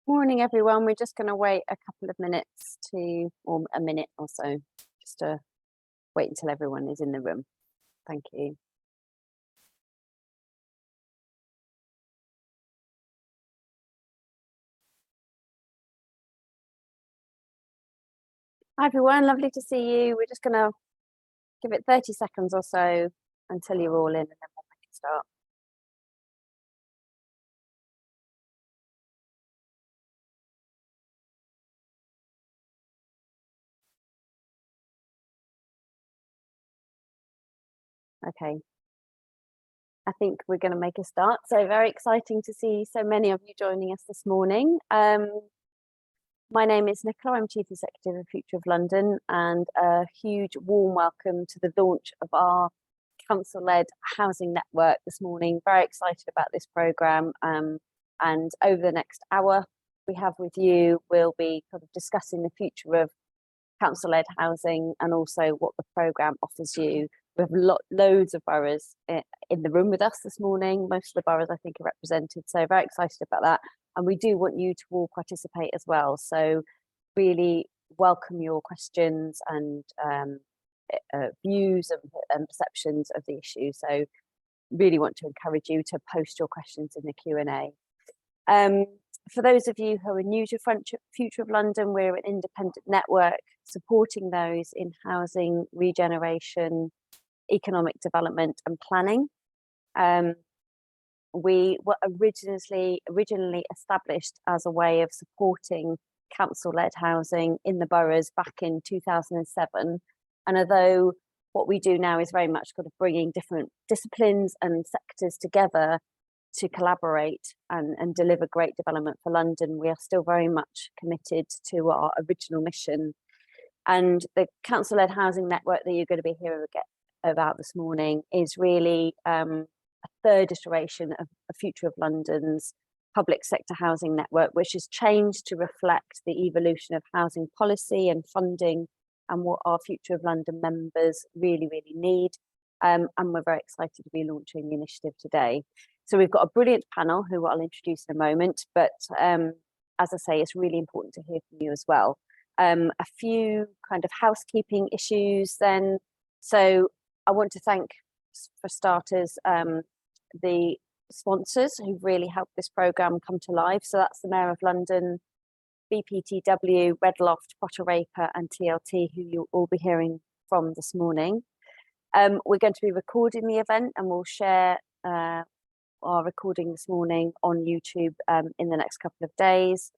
Morning, everyone. We're just going to wait a couple of minutes or a minute or so, just to wait until everyone is in the room. Thank you. Hi, everyone. Lovely to see you. We're just going to give it 30 seconds or so until you're all in, and then we'll make a start. Okay. I think we're going to make a start. So very exciting to see so many of you joining us this morning. My name is Nicola. I'm Chief Executive of Future of London, and a huge warm welcome to the launch of our council-led housing network this morning. Very excited about this programme, and over the next hour we have with you, we'll be kind of discussing the future of council-led housing and also what the programme offers you. We have loads of boroughs in the room with us this morning. Most of the boroughs I think are represented, so very excited about that. And we do want you to all participate as well. So really welcome your questions and views and perceptions of the issue. So really want to encourage you to post your questions in the Q&A. For those of you who are new to Future of London, we're an independent network supporting those in housing, regeneration, economic development and planning. We were originally established as a way of supporting council-led housing in the boroughs back in 2007. And although what we do now is very much kind of bringing different disciplines and sectors together to collaborate and deliver great development for London, we are still very much committed to our original mission. And the council-led housing network that you're going to be hearing about this morning is really a third iteration of a Future of London's public sector housing network, which has changed to reflect the evolution of housing policy and funding and what our Future of London members really need. And we're very excited to be launching the initiative today. So we've got a brilliant panel who I'll introduce in a moment, but as I say, it's really important to hear from you as well. A few kind of housekeeping issues then. So I want to thank, for starters, the sponsors who've really helped this programme come to life. So that's the Mayor of London, BPTW, Redloft, Potter Raper and TLT, who you'll all be hearing from this morning. We're going to be recording the event, and we'll share our recording this morning on YouTube in the next couple of days.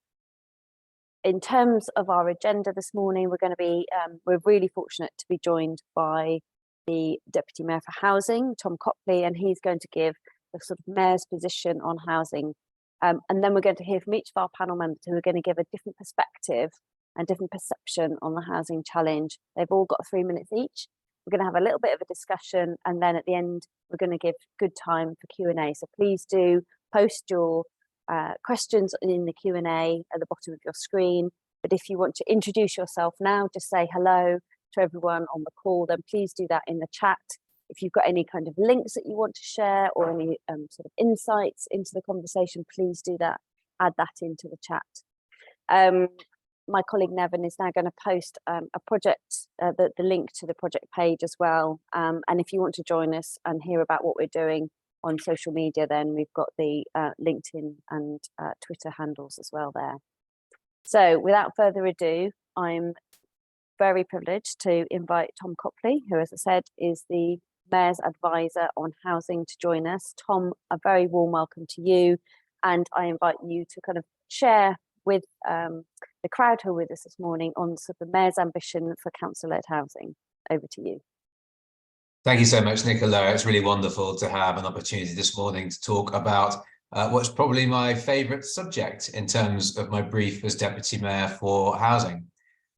In terms of our agenda this morning, we're going to be, we're really fortunate to be joined by the Deputy Mayor for Housing, Tom Copley, and he's going to give the sort of Mayor's position on housing. And then we're going to hear from each of our panel members who are going to give a different perspective and different perception on the housing challenge. They've all got 3 minutes each. We're going to have a little bit of a discussion, and then at the end, we're going to give good time for Q&A. So please do post your questions in the Q&A at the bottom of your screen. But if you want to introduce yourself now, just say hello to everyone on the call, then please do that in the chat. If you've got any kind of links that you want to share or any sort of insights into the conversation, please do that, add that into the chat. My colleague Nevin is now going to post a project, the link to the project page as well. And if you want to join us and hear about what we're doing on social media, then we've got the LinkedIn and Twitter handles as well there. So without further ado, I'm very privileged to invite Tom Copley, who, as I said, is the Mayor's advisor on housing, to join us. Tom, a very warm welcome to you, and I invite you to kind of share with the crowd who are with us this morning on sort of the Mayor's ambition for council-led housing. Over to you. Thank you so much, Nicola. It's really wonderful to have an opportunity this morning to talk about what's probably my favourite subject in terms of my brief as Deputy Mayor for Housing.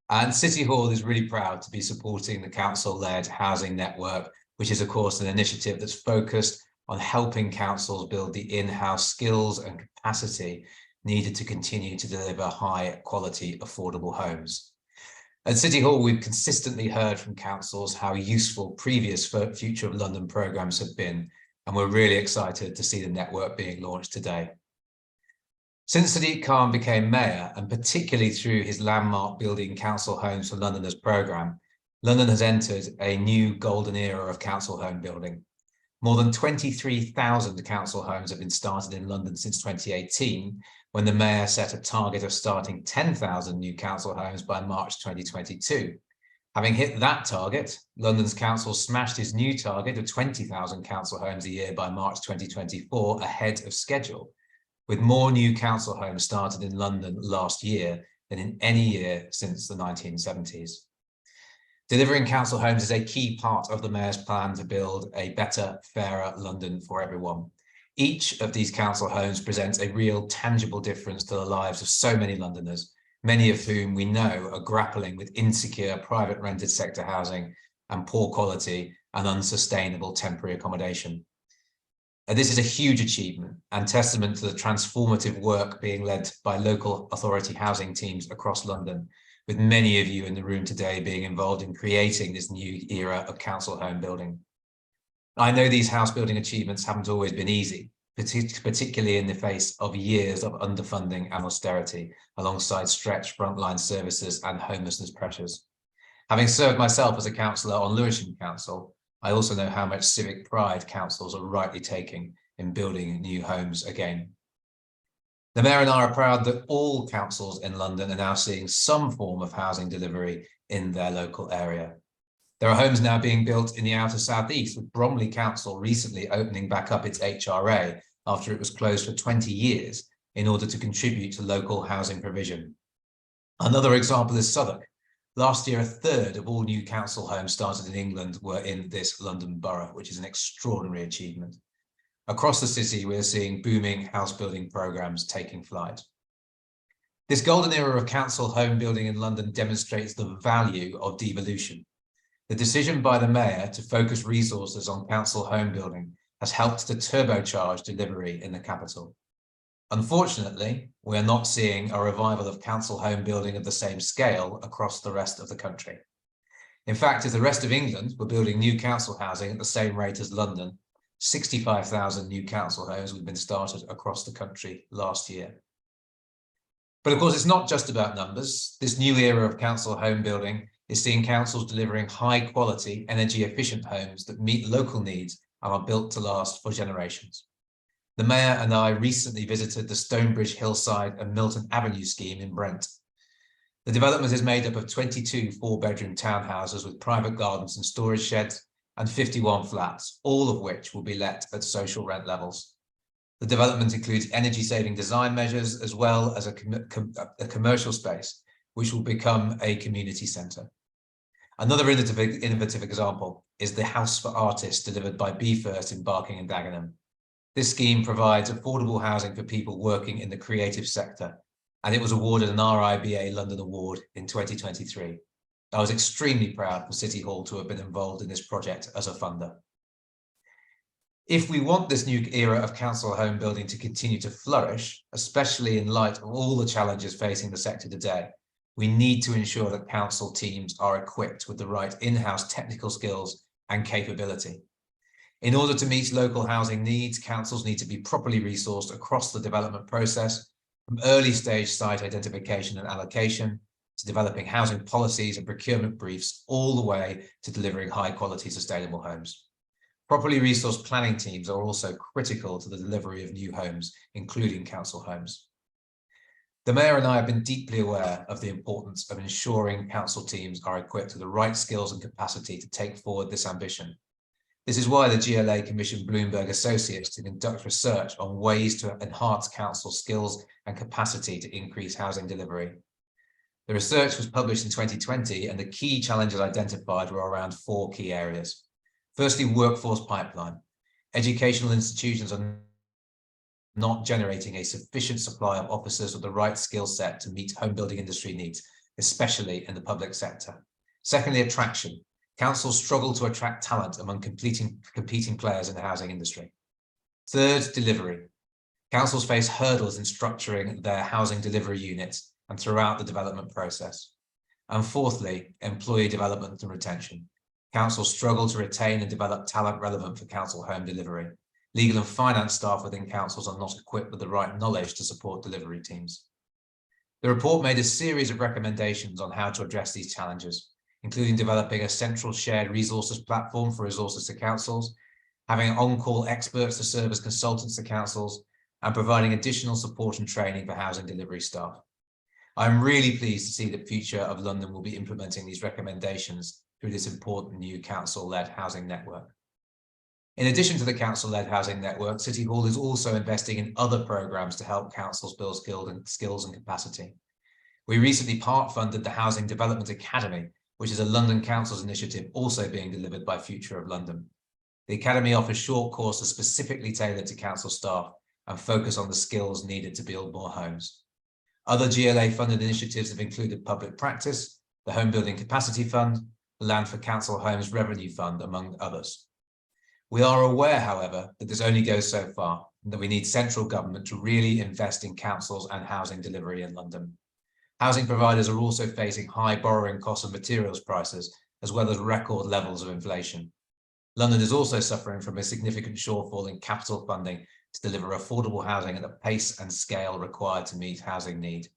And City Hall is really proud to be supporting the council-led housing network, which is, of course, an initiative that's focused on helping councils build the in-house skills and capacity needed to continue to deliver high-quality, affordable homes. At City Hall, we've consistently heard from councils how useful previous Future of London programmes have been, and we're really excited to see the network being launched today. Since Sadiq Khan became mayor, and particularly through his landmark Building Council Homes for Londoners programme, London has entered a new golden era of council home building. More than 23,000 council homes have been started in London since 2018, when the mayor set a target of starting 10,000 new council homes by March 2022. Having hit that target, London's council smashed his new target of 20,000 council homes a year by March 2024 ahead of schedule, with more new council homes started in London last year than in any year since the 1970s. Delivering council homes is a key part of the mayor's plan to build a better, fairer London for everyone. Each of these council homes presents a real, tangible difference to the lives of so many Londoners, many of whom we know are grappling with insecure private rented sector housing and poor quality and unsustainable temporary accommodation. This is a huge achievement and testament to the transformative work being led by local authority housing teams across London, with many of you in the room today being involved in creating this new era of council home building. I know these house building achievements haven't always been easy, particularly in the face of years of underfunding and austerity, alongside stretched frontline services and homelessness pressures. Having served myself as a councillor on Lewisham Council, I also know how much civic pride councils are rightly taking in building new homes again. The Mayor and I are proud that all councils in London are now seeing some form of housing delivery in their local area. There are homes now being built in the outer southeast, with Bromley Council recently opening back up its HRA after it was closed for 20 years in order to contribute to local housing provision. Another example is Southwark. Last year, a third of all new council homes started in England were in this London borough, which is an extraordinary achievement. Across the city, we are seeing booming house building programmes taking flight. This golden era of council home building in London demonstrates the value of devolution. The decision by the mayor to focus resources on council home building has helped to turbocharge delivery in the capital. Unfortunately, we are not seeing a revival of council home building of the same scale across the rest of the country. In fact, if the rest of England were building new council housing at the same rate as London, 65,000 new council homes would have been started across the country last year. But of course, it's not just about numbers. This new era of council home building is seeing councils delivering high quality, energy efficient homes that meet local needs and are built to last for generations. The Mayor and I recently visited the Stonebridge Hillside and Milton Avenue scheme in Brent. The development is made up of 22 four-bedroom townhouses with private gardens and storage sheds and 51 flats, all of which will be let at social rent levels. The development includes energy-saving design measures as well as a commercial space, which will become a community centre. Another innovative example is the House for Artists delivered by Be First in Barking and Dagenham. This scheme provides affordable housing for people working in the creative sector, and it was awarded an RIBA London Award in 2023. I was extremely proud for City Hall to have been involved in this project as a funder. If we want this new era of council home building to continue to flourish, especially in light of all the challenges facing the sector today, we need to ensure that council teams are equipped with the right in-house technical skills and capability. In order to meet local housing needs, councils need to be properly resourced across the development process, from early stage site identification and allocation, to developing housing policies and procurement briefs, all the way to delivering high quality sustainable homes. Properly resourced planning teams are also critical to the delivery of new homes, including council homes. The Mayor and I have been deeply aware of the importance of ensuring council teams are equipped with the right skills and capacity to take forward this ambition. This is why the GLA commissioned Bloomberg Associates to conduct research on ways to enhance council skills and capacity to increase housing delivery. The research was published in 2020, and the key challenges identified were around 4 key areas. Firstly, workforce pipeline. Educational institutions are not generating a sufficient supply of officers with the right skill set to meet home building industry needs, especially in the public sector. Secondly, attraction. Councils struggle to attract talent among competing players in the housing industry. Third, delivery. Councils face hurdles in structuring their housing delivery units and throughout the development process. And fourthly, employee development and retention. Councils struggle to retain and develop talent relevant for council home delivery. Legal and finance staff within councils are not equipped with the right knowledge to support delivery teams. The report made a series of recommendations on how to address these challenges, including developing a central shared resources platform for resources to councils, having on-call experts to serve as consultants to councils, and providing additional support and training for housing delivery staff. I'm really pleased to see that Future of London will be implementing these recommendations through this important new council-led housing network. In addition to the council-led housing network, City Hall is also investing in other programs to help councils build skills and capacity. We recently part-funded the Housing Development Academy, which is a London Council's initiative also being delivered by Future of London. The Academy offers short courses specifically tailored to council staff and focus on the skills needed to build more homes. Other GLA-funded initiatives have included public practice, the Home Building Capacity Fund, the Land for Council Homes Revenue Fund, among others. We are aware, however, that this only goes so far, and that we need central government to really invest in councils and housing delivery in London. Housing providers are also facing high borrowing costs and materials prices, as well as record levels of inflation. London is also suffering from a significant shortfall in capital funding to deliver affordable housing at the pace and scale required to meet housing need.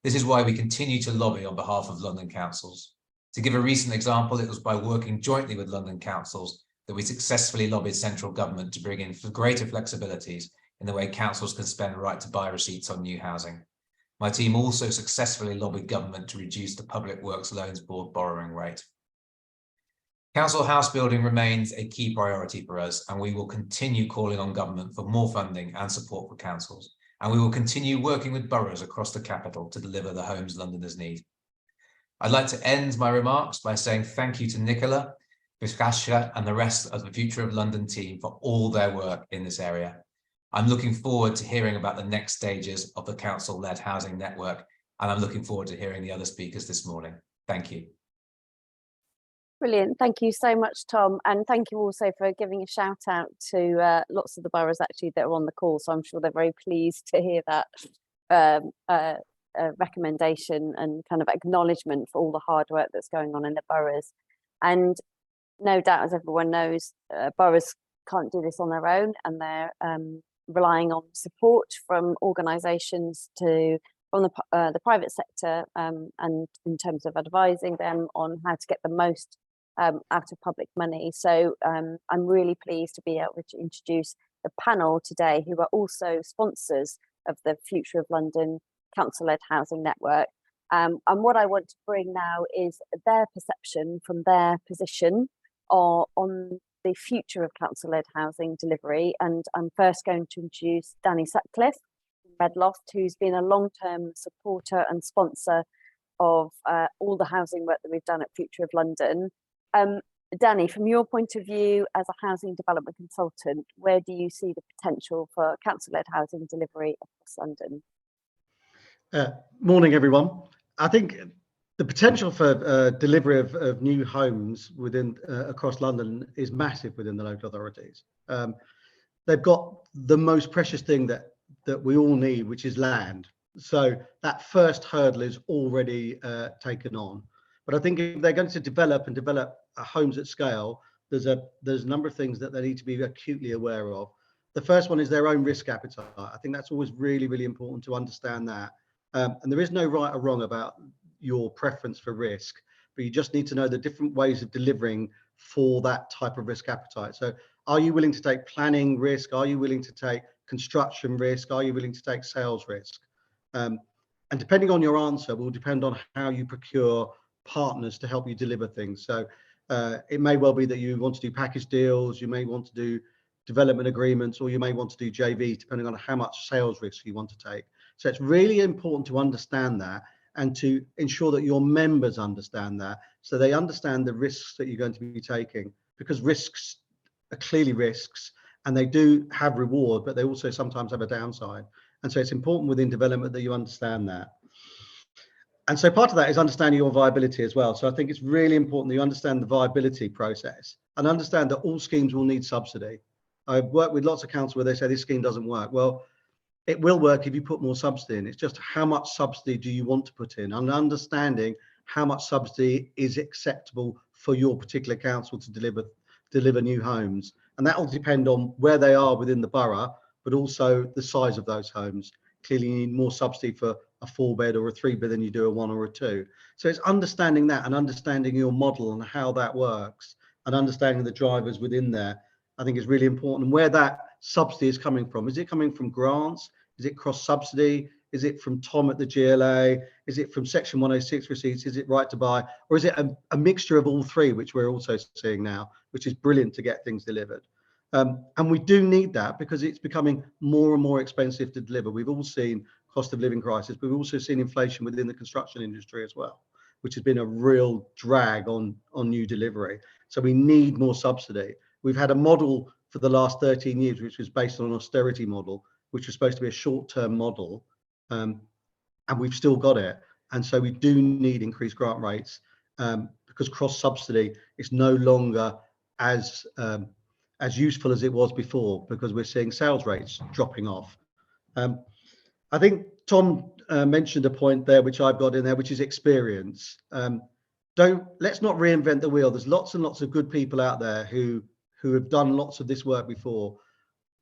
This is why we continue to lobby on behalf of London councils. To give a recent example, it was by working jointly with London councils that we successfully lobbied central government to bring in greater flexibilities in the way councils can spend right to buy receipts on new housing. My team also successfully lobbied government to reduce the Public Works Loans Board borrowing rate. Council house building remains a key priority for us, and we will continue calling on government for more funding and support for councils. And we will continue working with boroughs across the capital to deliver the homes Londoners need. I'd like to end my remarks by saying thank you to Nicola, Vishkasha, and the rest of the Future of London team for all their work in this area. I'm looking forward to hearing about the next stages of the council-led housing network, and I'm looking forward to hearing the other speakers this morning. Thank you. Brilliant. Thank you so much, Tom. And thank you also for giving a shout out to lots of the boroughs actually that are on the call. So I'm sure they're very pleased to hear that recommendation and kind of acknowledgement for all the hard work that's going on in the boroughs. And no doubt, as everyone knows, boroughs can't do this on their own, and they're relying on support from organisations from the private sector, and in terms of advising them on how to get the most out of public money. So I'm really pleased to be able to introduce the panel today, who are also sponsors of the Future of London Council-led Housing Network. And what I want to bring now is their perception from their position on the future of council-led housing delivery. And I'm first going to introduce Danny Sutcliffe from Redloft, who's been a long-term supporter and sponsor of all the housing work that we've done at Future of London. Danny, from your point of view as a housing development consultant, where do you see the potential for council-led housing delivery across London? Morning, everyone. I think the potential for delivery of new homes within across London is massive within the local authorities. They've got the most precious thing that we all need, which is land. So that first hurdle is already taken on. But I think if they're going to develop homes at scale, there's a number of things that they need to be acutely aware of. The first one is their own risk appetite. I think that's always really, really important to understand that. And there is no right or wrong about your preference for risk, but you just need to know the different ways of delivering for that type of risk appetite. So are you willing to take planning risk? Are you willing to take construction risk? Are you willing to take sales risk? And depending on your answer will depend on how you procure partners to help you deliver things. So it may well be that you want to do package deals, you may want to do development agreements, or you may want to do JV, depending on how much sales risk you want to take. So it's really important to understand that and to ensure that your members understand that, so they understand the risks that you're going to be taking, because risks are clearly risks and they do have reward, but they also sometimes have a downside. And so it's important within development that you understand that. And so part of that is understanding your viability as well. So I think it's really important that you understand the viability process and understand that all schemes will need subsidy. I've worked with lots of councils where they say this scheme doesn't work. Well, it will work if you put more subsidy in. It's just how much subsidy do you want to put in, and understanding how much subsidy is acceptable for your particular council to deliver new homes. And that will depend on where they are within the borough, but also the size of those homes. Clearly, you need more subsidy for a 4-bed or a 3-bed than you do a 1 or a 2. So it's understanding that and understanding your model and how that works and understanding the drivers within there, I think is really important. And where that subsidy is coming from. Is it coming from grants? Is it cross subsidy? Is it from Tom at the GLA? Is it from Section 106 receipts? Is it right to buy? Or is it a mixture of all three, which we're also seeing now, which is brilliant to get things delivered. And we do need that because it's becoming more and more expensive to deliver. We've all seen cost of living crisis, but we've also seen inflation within the construction industry as well, which has been a real drag on new delivery. So we need more subsidy. We've had a model for the last 13 years, which was based on an austerity model, which was supposed to be a short-term model, and we've still got it. And so we do need increased grant rates because cross-subsidy is no longer as useful as it was before, because we're seeing sales rates dropping off. I think Tom mentioned a point there, which I've got in there, which is experience. Let's not reinvent the wheel. There's lots and lots of good people out there who have done lots of this work before.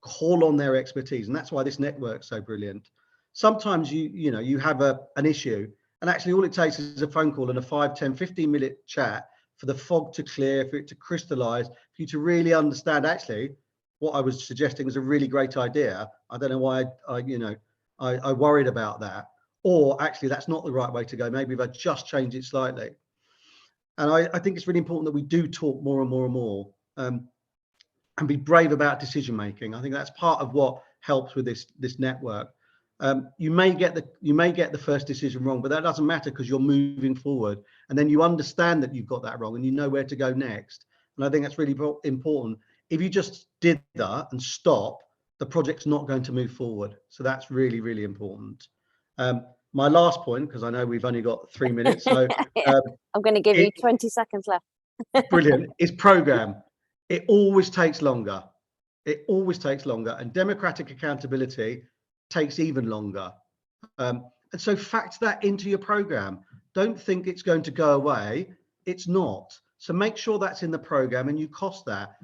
Call on their expertise, and that's why this network's so brilliant. Sometimes you have an issue, and actually all it takes is a phone call and a 5, 10, 15-minute chat for the fog to clear, for it to crystallize, for you to really understand actually what I was suggesting is a really great idea. I don't know why I worried about that, or actually that's not the right way to go. Maybe if I just change it slightly. And I think it's really important that we do talk more and more and more, and be brave about decision making. I think that's part of what helps with this network. You may get the first decision wrong, but that doesn't matter because you're moving forward, and then you understand that you've got that wrong and you know where to go next. And I think that's really important. If you just did that and stop, the project's not going to move forward. So that's really, really important. My last point, because I know we've only got 3 minutes, so I'm going to give you 20 seconds left. Brilliant. Is program. It always takes longer. It always takes longer, and democratic accountability takes even longer. And so factor that into your program. Don't think it's going to go away. It's not. So make sure that's in the program and you cost that.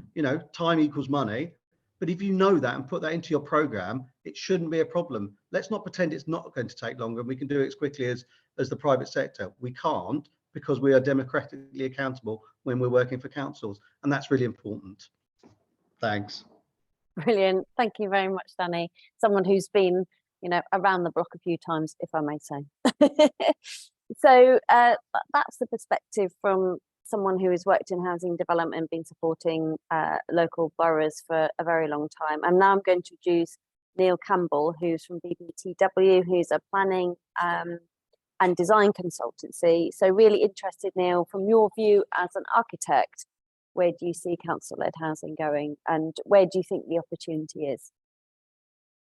Time equals money. But if you know that and put that into your program, it shouldn't be a problem. Let's not pretend it's not going to take longer and we can do it as quickly as the private sector. We can't, because we are democratically accountable when we're working for councils. And that's really important. Thanks. Brilliant. Thank you very much, Danny. Someone who's been, around the block a few times, if I may say. So that's the perspective from someone who has worked in housing development, been supporting local boroughs for a very long time. And now I'm going to introduce Neil Campbell, who's from BBTW, who's a planning and design consultancy. So really interested, Neil, from your view as an architect, where do you see council-led housing going, and where do you think the opportunity is?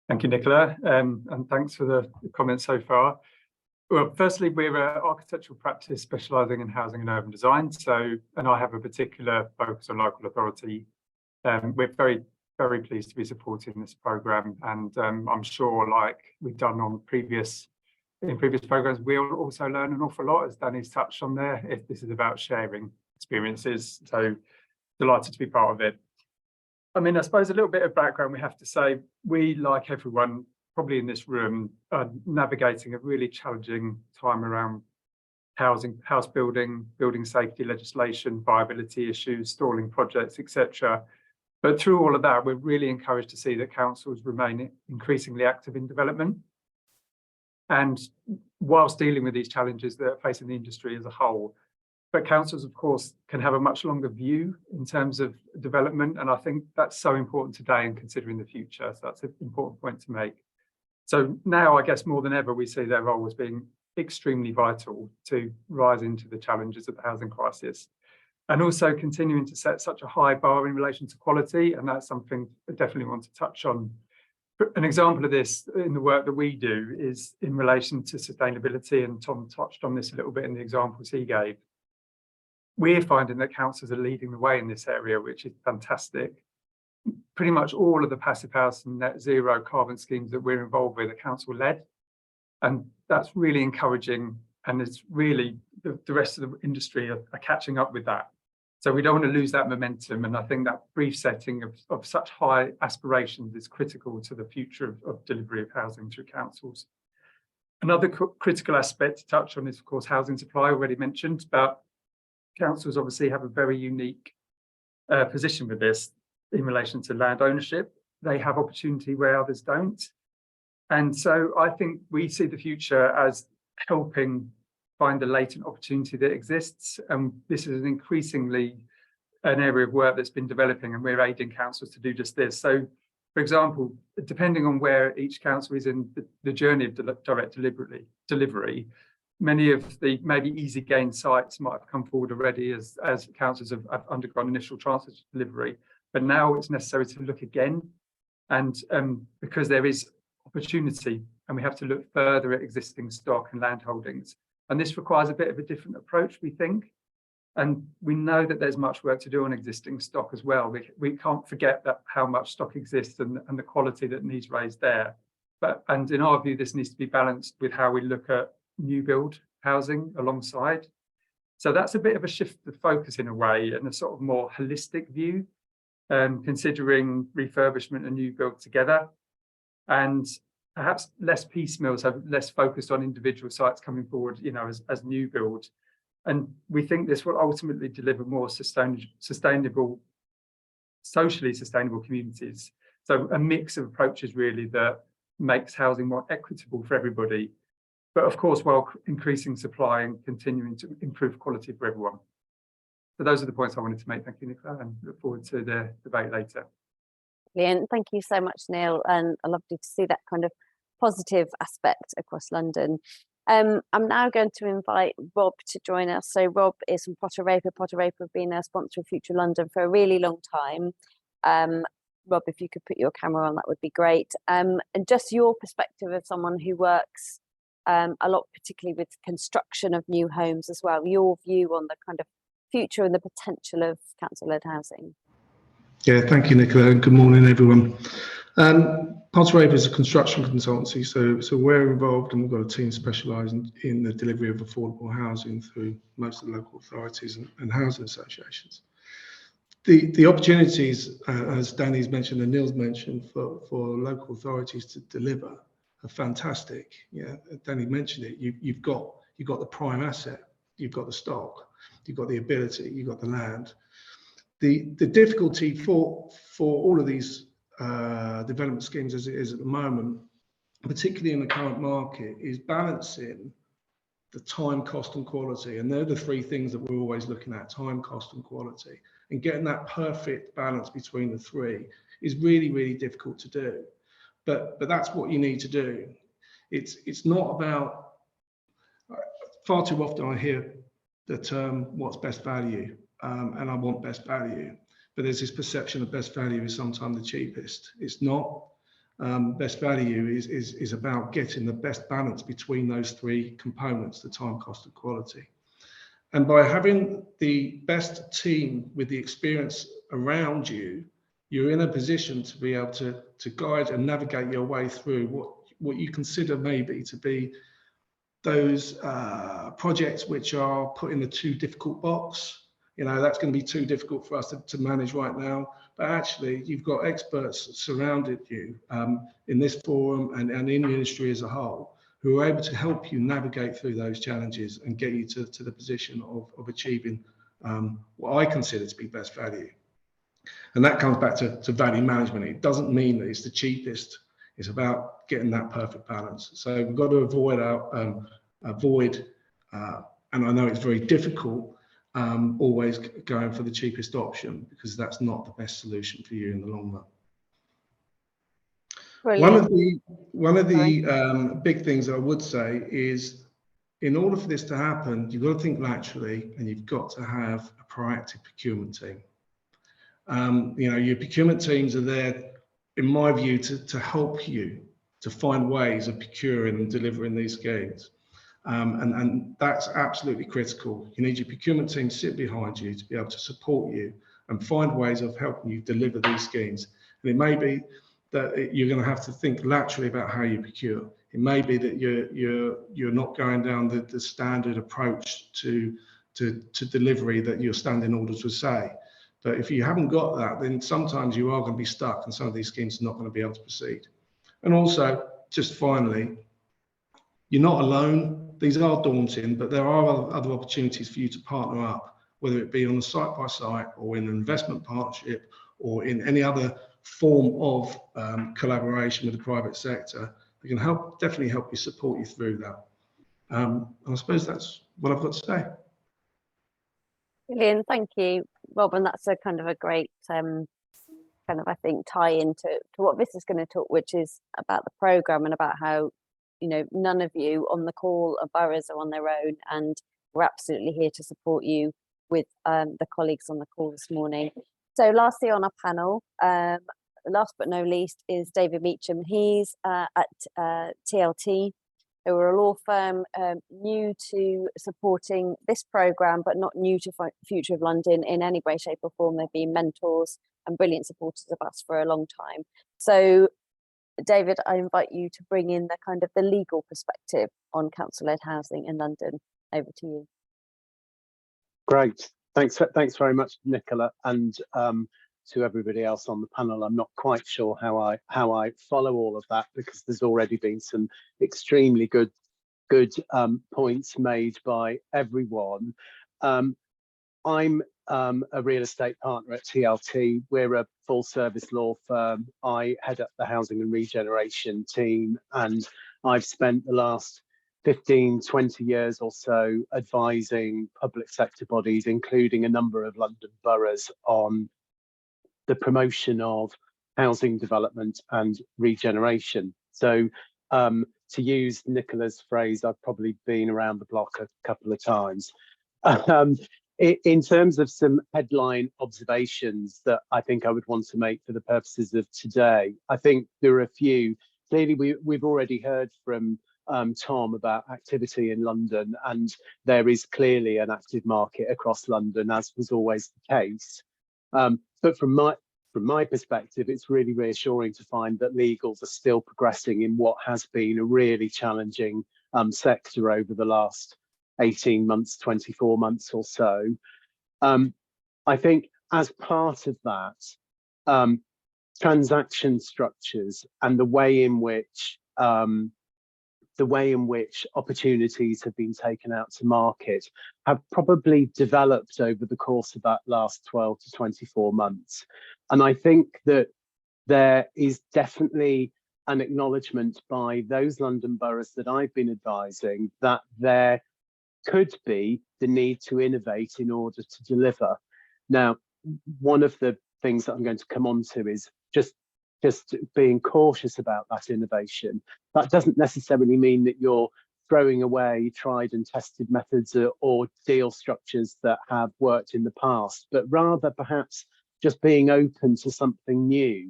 Thank you, Nicola, and thanks for the comments so far. Well, firstly, we're an architectural practice specialising in housing and urban design. And I have a particular focus on local authority. We're very, very pleased to be supporting this programme, and I'm sure, like we've done on previous programmes, we'll also learn an awful lot, as Danny's touched on there, if this is about sharing experiences. So delighted to be part of it. I mean, I suppose a little bit of background we have to say, we, like everyone probably in this room, are navigating a really challenging time around house building, building safety legislation, viability issues, stalling projects, etc. But through all of that, we're really encouraged to see that councils remain increasingly active in development. And whilst dealing with these challenges that are facing the industry as a whole, but councils, of course, can have a much longer view in terms of development. And I think that's so important today in considering the future. So that's an important point to make. So now, I guess more than ever, we see their role as being extremely vital to rise into the challenges of the housing crisis, and also continuing to set such a high bar in relation to quality. And that's something I definitely want to touch on. An example of this in the work that we do is in relation to sustainability, and Tom touched on this a little bit in the examples he gave. We're finding that councils are leading the way in this area, which is fantastic. Pretty much all of the passive house and net zero carbon schemes that we're involved with are council-led, and that's really encouraging. And it's really the rest of the industry are catching up with that. So we don't want to lose that momentum. And I think that brief setting of such high aspirations is critical to the future of delivery of housing through councils. Another critical aspect to touch on is, of course, housing supply, already mentioned, but councils obviously have a very unique position with this in relation to land ownership. They have opportunity where others don't. And so I think we see the future as helping find the latent opportunity that exists. And this is increasingly an area of work that's been developing, and we're aiding councils to do just this. So, for example, depending on where each council is in the journey of direct delivery, many of the maybe easy gain sites might have come forward already as councils have undergone initial transfer to delivery. But now it's necessary to look again, and because there is opportunity, and we have to look further at existing stock and land holdings. And this requires a bit of a different approach, we think. And we know that there's much work to do on existing stock as well. We can't forget that how much stock exists and the quality that needs raised there. And in our view, this needs to be balanced with how we look at new build housing alongside. So that's a bit of a shift of focus in a way, and a sort of more holistic view, considering refurbishment and new build together. And perhaps less piecemeal, so less focused on individual sites coming forward, as new build. And we think this will ultimately deliver more sustainable, socially sustainable communities. So a mix of approaches really that makes housing more equitable for everybody, but of course, while increasing supply and continuing to improve quality for everyone. So those are the points I wanted to make. Thank you, Nicola, and look forward to the debate later. Brilliant. Thank you so much, Neil. And I lovely to see that kind of positive aspect across London. I'm now going to invite Rob to join us. So Rob is from Potter Raper. Potter Raper have been a sponsor of Future London for a really long time. Rob, if you could put your camera on, that would be great. And just your perspective of someone who works a lot, particularly with construction of new homes as well, your view on the kind of future and the potential of council-led housing. Yeah, thank you, Nicola, and good morning, everyone. Potter Raper is a construction consultancy, so we're involved, and we've got a team specialising in the delivery of affordable housing through most of the local authorities and housing associations. The opportunities, as Danny's mentioned and Neil's mentioned, for local authorities to deliver are fantastic. Yeah, Danny mentioned it. You've got the prime asset, you've got the stock, you've got the ability, you've got the land. The difficulty for all of these development schemes as it is at the moment, particularly in the current market, is balancing the time, cost and quality. And they're the three things that we're always looking at: time, cost and quality. And getting that perfect balance between the three is really, really difficult to do. But that's what you need to do. It's not about, far too often I hear the term, what's best value? And I want best value, but there's this perception of best value is sometimes the cheapest. It's not. Best value is about getting the best balance between those three components: the time, cost and quality. And by having the best team with the experience around you, you're in a position to be able to guide and navigate your way through what you consider maybe to be those projects which are put in the too difficult box. That's going to be too difficult for us to manage right now. But actually, you've got experts surrounded you in this forum and in the industry as a whole, who are able to help you navigate through those challenges and get you to the position of achieving what I consider to be best value. And that comes back to value management. It doesn't mean that it's the cheapest. It's about getting that perfect balance. So we've got to avoid, and I know it's very difficult, always going for the cheapest option, because that's not the best solution for you in the long run. Brilliant. One of the big things I would say is, in order for this to happen, you've got to think laterally, and you've got to have a proactive procurement team. Your procurement teams are there, in my view, to help you to find ways of procuring and delivering these schemes. And that's absolutely critical. You need your procurement team to sit behind you to be able to support you and find ways of helping you deliver these schemes. And it may be that you're going to have to think laterally about how you procure. It may be that you're not going down the standard approach to to delivery that your standing orders would say. But if you haven't got that, then sometimes you are going to be stuck and some of these schemes are not going to be able to proceed. And also, just finally, you're not alone. These are daunting, but there are other opportunities for you to partner up, whether it be on a site-by-site or in an investment partnership or in any other form of collaboration with the private sector. It can definitely help you, support you through that. I suppose that's what I've got to say. Brilliant, thank you, Rob. And that's a kind of a great kind of, I think, tie into what this is going to talk, which is about the programme and about how, you know, none of you on the call are boroughs are on their own, and we're absolutely here to support you with the colleagues on the call this morning. So lastly on our panel, last but no least, is David Meacham. He's at TLT, who are a law firm new to supporting this programme, but not new to Future of London in any way, shape or form. They've been mentors and brilliant supporters of us for a long time. So David, I invite you to bring in the kind of the legal perspective on council-led housing in London. Over to you. Great, thanks very much, Nicola, and to everybody else on the panel. I'm not quite sure how I follow all of that, because there's already been some extremely good points made by everyone. I'm a real estate partner at TLT. We're a full service law firm. I head up the housing and regeneration team, and I've spent the last 15-20 years or so advising public sector bodies, including a number of London boroughs, on the promotion of housing development and regeneration. So to use Nicola's phrase, I've probably been around the block a couple of times. In terms of some headline observations that I think I would want to make for the purposes of today, I think there are a few. Clearly, we've already heard from Tom about activity in London, and there is clearly an active market across London, as was always the case. But from my perspective, it's really reassuring to find that legals are still progressing in what has been a really challenging sector over the last 18 months, 24 months or so. I think as part of that, transaction structures and the way in which opportunities have been taken out to market have probably developed over the course of that last 12 to 24 months. And I think that there is definitely an acknowledgement by those London boroughs that I've been advising that there could be the need to innovate in order to deliver. Now, one of the things that I'm going to come on to is just being cautious about that innovation. That doesn't necessarily mean that you're throwing away tried and tested methods or deal structures that have worked in the past, but rather perhaps just being open to something new.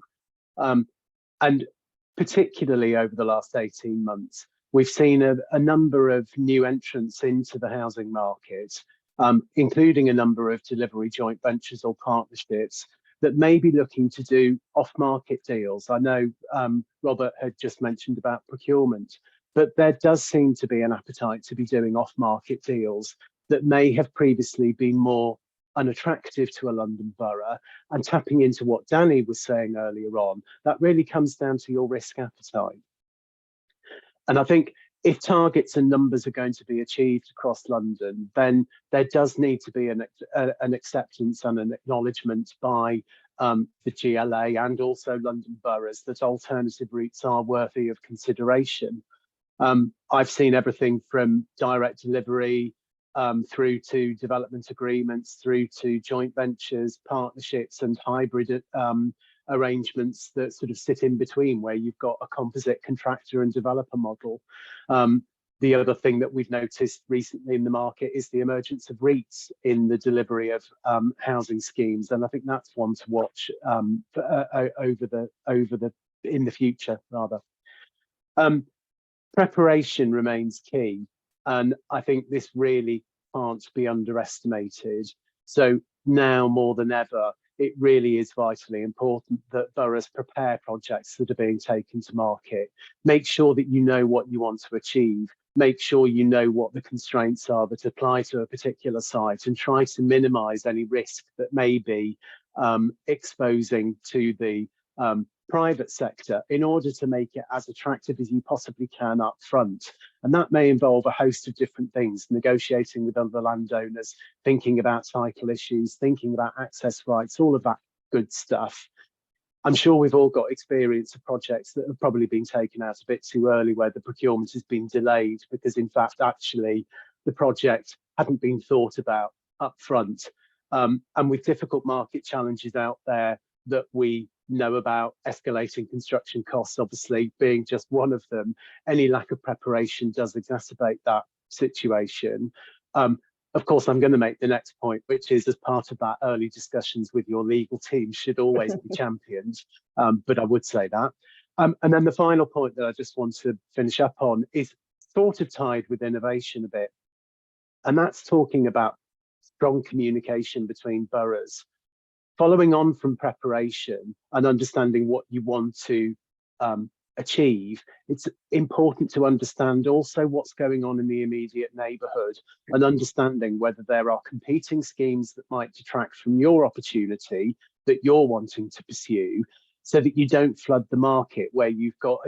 And particularly over the last 18 months, we've seen a number of new entrants into the housing market, including a number of delivery joint ventures or partnerships that may be looking to do off-market deals. I know Robert had just mentioned about procurement, but there does seem to be an appetite to be doing off-market deals that may have previously been more unattractive to a London borough. And tapping into what Danny was saying earlier on, that really comes down to your risk appetite. And I think if targets and numbers are going to be achieved across London, then there does need to be an acceptance and an acknowledgement by the GLA and also London boroughs that alternative routes are worthy of consideration. I've seen everything from direct delivery through to development agreements, through to joint ventures, partnerships and hybrid arrangements that sort of sit in between, where you've got a composite contractor and developer model. The other thing that we've noticed recently in the market is the emergence of REITs in the delivery of housing schemes, and I think that's one to watch in the future rather. Preparation remains key, and I think this really can't be underestimated. So now more than ever, it really is vitally important that boroughs prepare projects that are being taken to market. Make sure that you know what you want to achieve. make sure you know what the constraints are that apply to a particular site and try to minimise any risk that may be exposing to the private sector in order to make it as attractive as you possibly can up front. And that may involve a host of different things, negotiating with other landowners, thinking about title issues, thinking about access rights, all of that good stuff. I'm sure we've all got experience of projects that have probably been taken out a bit too early, where the procurement has been delayed because in fact, actually, the project hadn't been thought about up front. And with difficult market challenges out there that we know about, escalating construction costs obviously being just one of them, any lack of preparation does exacerbate that situation. Of course, I'm going to make the next point, which is as part of that, early discussions with your legal team should always be championed, but I would say that. And then the final point that I just want to finish up on is sort of tied with innovation a bit, and that's talking about strong communication between boroughs. Following on from preparation and understanding what you want to achieve, it's important to understand also what's going on in the immediate neighbourhood and understanding whether there are competing schemes that might detract from your opportunity that you're wanting to pursue, so that you don't flood the market where you've got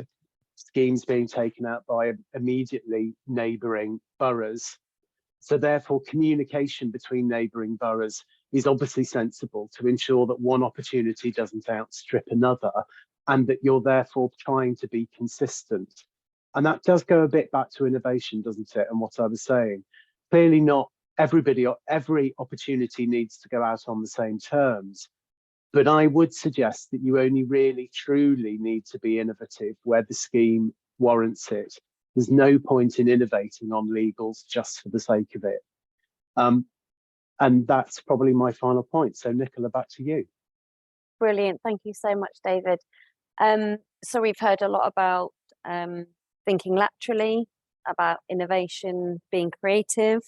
schemes being taken out by immediately neighbouring boroughs. So therefore, communication between neighbouring boroughs is obviously sensible to ensure that one opportunity doesn't outstrip another, and that you're therefore trying to be consistent. And that does go a bit back to innovation, doesn't it? And what I was saying, clearly not everybody or every opportunity needs to go out on the same terms. But I would suggest that you only really truly need to be innovative where the scheme warrants it. There's no point in innovating on legals just for the sake of it. And that's probably my final point. So Nicola, back to you. Brilliant. Thank you so much, David. So we've heard a lot about thinking laterally, about innovation, being creative,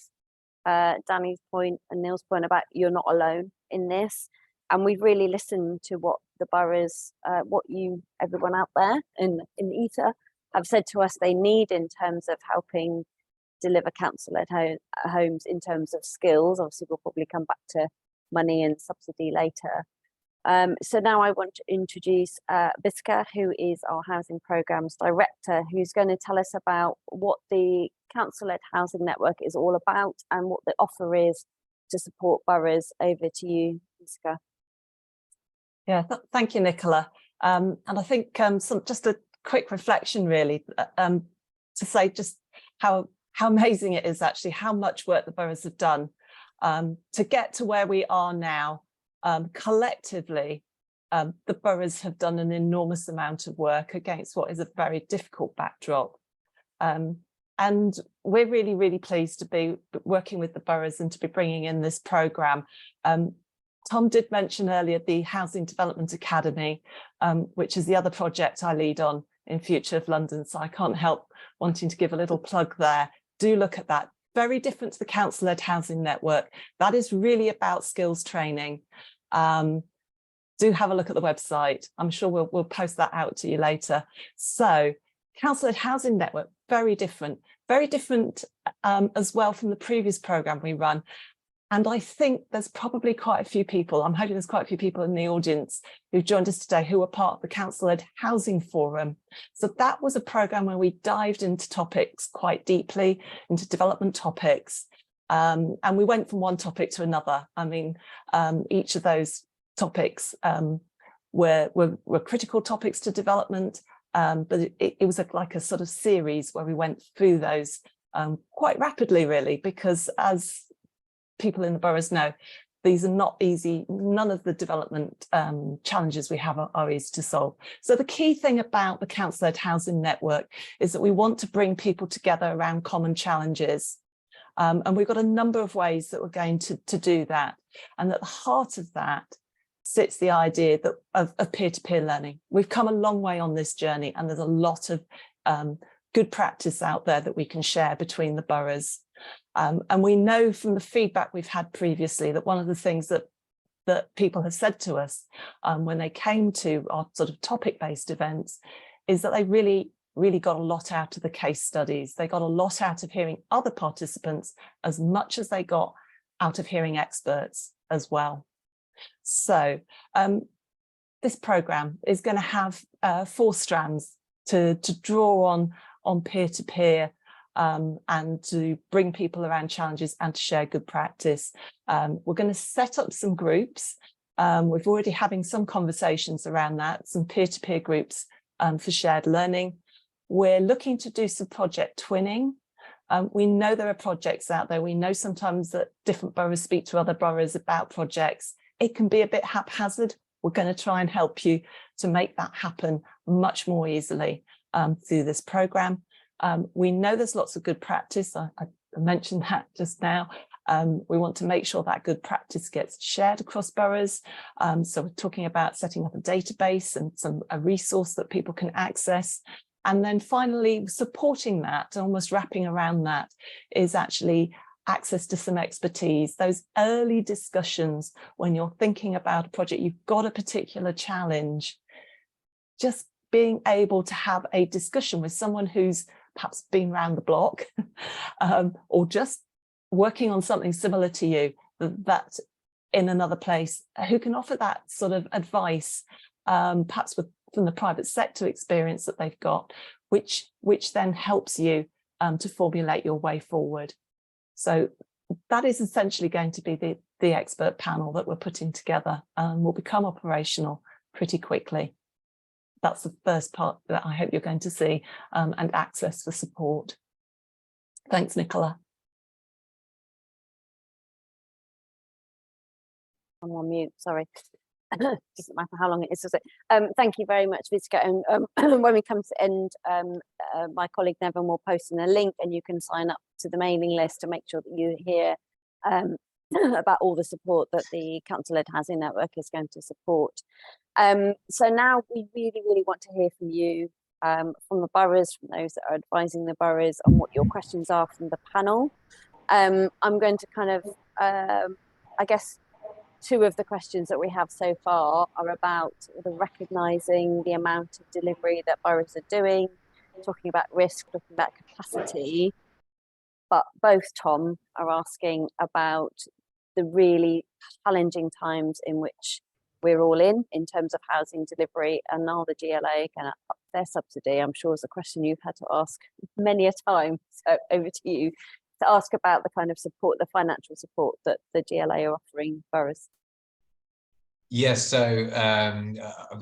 Danny's point and Neil's point about you're not alone in this. And we've really listened to what the boroughs, everyone out there in the ether have said to us they need in terms of helping deliver council-led homes in terms of skills. Obviously, we'll probably come back to money and subsidy later. So now I want to introduce Biska, who is our Housing Programmes Director, who's going to tell us about what the Council-led Housing Network is all about and what the offer is to support boroughs. Over to you, Biska. Yeah, thank you, Nicola. And I think just a quick reflection, really, to say just how amazing it is actually, how much work the boroughs have done to get to where we are now. Collectively, the boroughs have done an enormous amount of work against what is a very difficult backdrop. And we're really, really pleased to be working with the boroughs and to be bringing in this programme. Tom did mention earlier the Housing Development Academy, which is the other project I lead on in Future of London. So I can't help wanting to give a little plug there. Do look at that. Very different to the Council-led Housing Network. That is really about skills training. Do have a look at the website. I'm sure we'll post that out to you later. So Council-led Housing Network, very different as well from the previous programme we run. And I think there's probably quite a few people, I'm hoping there's quite a few people in the audience who've joined us today who are part of the Council-led Housing Forum. So that was a programme where we dived into topics quite deeply, into development topics. And we went from one topic to another. I mean, each of those topics were critical topics to development, but it was like a sort of series where we went through those quite rapidly, really, because as people in the boroughs know, these are not easy. None of the development challenges we have are easy to solve. So the key thing about the Council-led Housing Network is that we want to bring people together around common challenges. And we've got a number of ways that we're going to do that. And at the heart of that sits the idea that of peer-to-peer learning. We've come a long way on this journey, and there's a lot of good practice out there that we can share between the boroughs. And we know from the feedback we've had previously that one of the things that people have said to us when they came to our sort of topic-based events is that they really really got a lot out of the case studies. They got a lot out of hearing other participants as much as they got out of hearing experts as well. So this programme is going to have 4 strands to draw on peer-to-peer and to bring people around challenges and to share good practice. We're going to set up some groups. We've already having some conversations around that, some peer-to-peer groups for shared learning. We're looking to do some project twinning. We know there are projects out there. We know sometimes that different boroughs speak to other boroughs about projects. It can be a bit haphazard. We're going to try and help you to make that happen much more easily through this programme. We know there's lots of good practice. I mentioned that just now. We want to make sure that good practice gets shared across boroughs. So we're talking about setting up a database and a resource that people can access. And then finally, supporting that, almost wrapping around that, is actually access to some expertise. Those early discussions when you're thinking about a project, you've got a particular challenge, just being able to have a discussion with someone who's perhaps been around the block or just working on something similar to you, that in another place, who can offer that sort of advice, perhaps from the private sector experience that they've got, which then helps you to formulate your way forward. So that is essentially going to be the expert panel that we're putting together and will become operational pretty quickly. That's the first part that I hope you're going to see, and access for support. Thanks, Nicola. I'm on mute, sorry. Doesn't matter how long it is, does it? Thank you very much, Vitika. And when we come to end, my colleague Nevin will post in a link and you can sign up to the mailing list to make sure that you hear about all the support that the Council-led Housing Network is going to support. So now we really want to hear from you, from the boroughs, from those that are advising the boroughs, on what your questions are from the panel. I'm going to kind of, I guess, 2 of the questions that we have so far are about the recognising the amount of delivery that boroughs are doing, talking about risk, talking about capacity. But both, Tom, are asking about the really challenging times in which we're all in terms of housing delivery, and now the GLA can up their subsidy. I'm sure is a question you've had to ask many a time. So over to you to ask about the kind of support, the financial support that the GLA are offering boroughs. Yes, so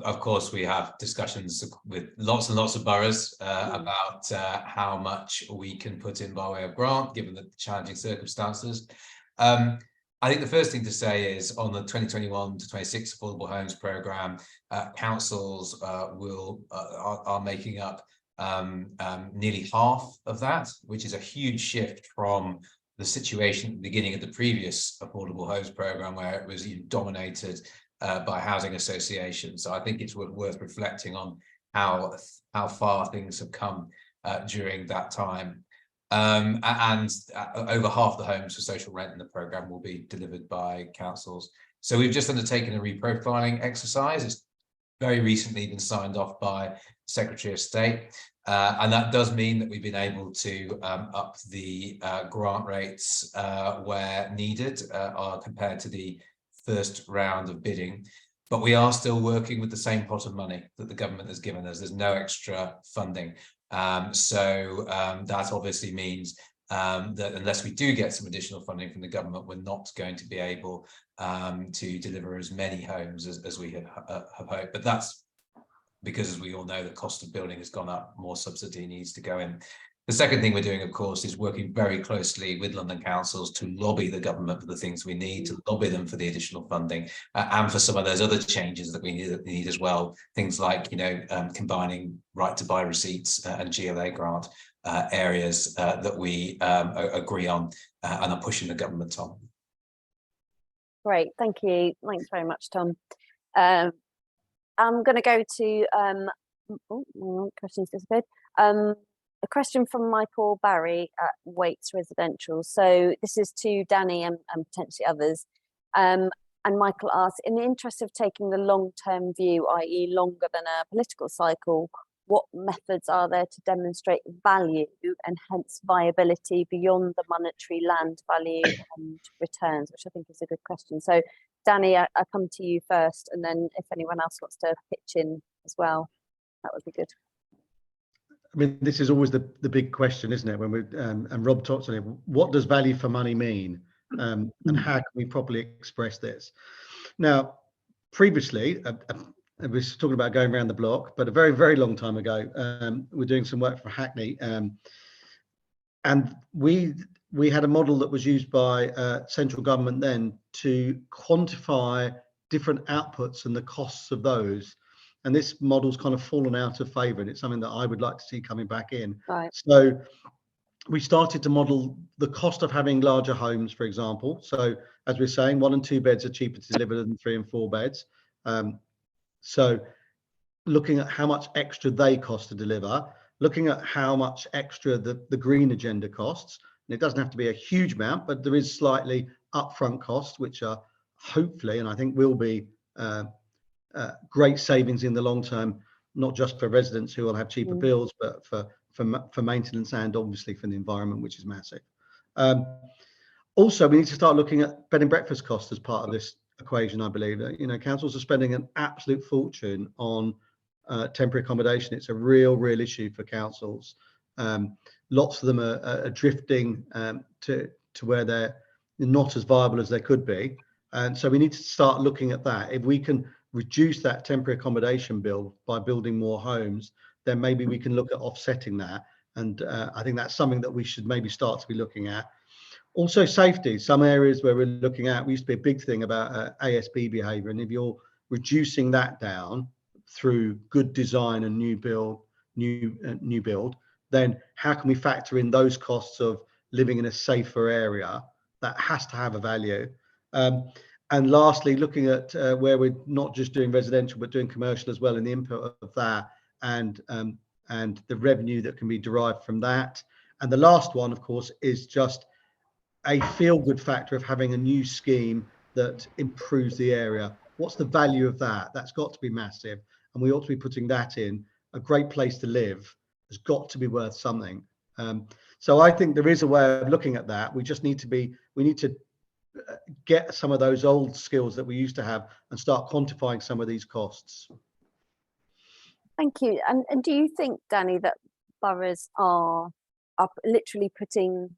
of course we have discussions with lots and lots of boroughs about how much we can put in by way of grant, given the challenging circumstances. I think the first thing to say is on the 2021 to 26 Affordable Homes Programme, councils are making up nearly half of that, which is a huge shift from the situation at the beginning of the previous Affordable Homes Programme, where it was dominated by housing associations. So I think it's worth reflecting on how far things have come during that time. And over half the homes for social rent in the programme will be delivered by councils. So we've just undertaken a reprofiling exercise. It's very recently been signed off by Secretary of State. And that does mean that we've been able to up the grant rates where needed compared to the first round of bidding. But we are still working with the same pot of money that the government has given us. There's no extra funding. So that obviously means that unless we do get some additional funding from the government, we're not going to be able to deliver as many homes as we have hoped. But that's because, as we all know, the cost of building has gone up, more subsidy needs to go in. The second thing we're doing, of course, is working very closely with London councils to lobby the government for the things we need, to lobby them for the additional funding, and for some of those other changes that we need as well. Things like, combining right to buy receipts and GLA grant areas that we agree on and are pushing the government on. Great, thank you. Thanks very much, Tom. I'm going to go to questions disappeared. A question from Michael Barry at Waits Residential. So this is to Danny and potentially others. And Michael asks, in the interest of taking the long-term view, i.e. longer than a political cycle, what methods are there to demonstrate value and hence viability beyond the monetary land value and returns, which I think is a good question. So Danny, I come to you first, and then if anyone else wants to pitch in as well, that would be good. I mean, this is always the big question, isn't it? When we and Rob talks on it, what does value for money mean, and how can we properly express this? Now, previously, I was talking about going around the block, but a very, very long time ago, we're doing some work for Hackney, and we had a model that was used by central government then to quantify different outputs and the costs of those. And this model's kind of fallen out of favour, and it's something that I would like to see coming back in. Right. So we started to model the cost of having larger homes, for example. So as we're saying, 1 and 2 beds are cheaper to deliver than 3 and 4 beds. So looking at how much extra they cost to deliver, looking at how much extra the green agenda costs. And it doesn't have to be a huge amount, but there is slightly upfront costs, which are hopefully, and I think will be great savings in the long term, not just for residents who will have cheaper bills, but for maintenance and obviously for the environment, which is massive. Also, we need to start looking at bed and breakfast costs as part of this equation. I believe that, you know, councils are spending an absolute fortune on temporary accommodation. It's a real issue for councils. Lots of them are drifting to where they're not as viable as they could be, and so we need to start looking at that. If we can reduce that temporary accommodation bill by building more homes, then maybe we can look at offsetting that. And I think that's something that we should maybe start to be looking at. Also, safety. Some areas where we're looking at, we used to be a big thing about ASB behaviour, and if you're reducing that down through good design and new build, then how can we factor in those costs of living in a safer area? That has to have a value. And lastly, looking at where we're not just doing residential, but doing commercial as well, and the input of that, and the revenue that can be derived from that. And the last one, of course, is just a feel-good factor of having a new scheme that improves the area. What's the value of that? That's got to be massive, and we ought to be putting that in. A great place to live has got to be worth something. So I think there is a way of looking at that. We just need to get some of those old skills that we used to have and start quantifying some of these costs. Thank you. And do you think, Danny, that boroughs are literally putting